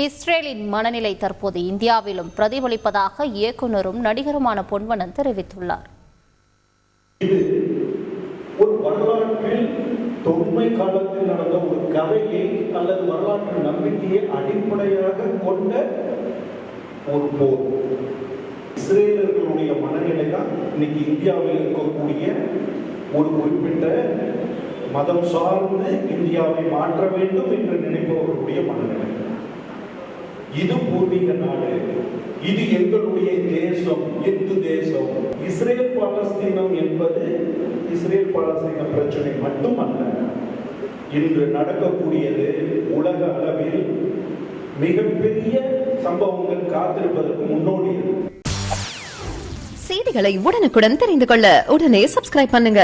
இஸ்ரேலின் மனநிலை தற்போது இந்தியாவிலும் பிரதிபலிப்பதாக இயக்குனரும் நடிகருமான பொன்வனன் தெரிவித்துள்ளார். இது ஒரு வரலாற்றில் தொன்மை காலத்தில் நடந்த ஒரு கதையை அல்லது வரலாற்று நம்பிக்கையை அடிப்படையாக கொண்ட ஒரு போர். இஸ்ரேலர்களுடைய மனநிலை தான் இன்னைக்கு இந்தியாவில் இருக்கக்கூடிய ஒரு குறிப்பிட்ட மதம் சார்ந்து இந்தியாவை மாற்ற வேண்டும் என்று நினைப்பவர்களுடைய மனநிலை. இது பூர்வீக நாடு, இது எங்களுடைய தேசம், இந்து தேசம். இஸ்ரேல் பாலஸ்தீனம் என்பது இஸ்ரேல் பாலஸ்தீன பிரச்சனை மட்டுமல்ல, இன்று நடக்கக்கூடியது உலக அளவில் மிகப்பெரிய சம்பவங்கள் காத்திருப்பதற்கு முன்னோடியது. செய்திகளை உடனுக்குடன் தெரிந்து கொள்ள உடனே சப்ஸ்கிரைப் பண்ணுங்க.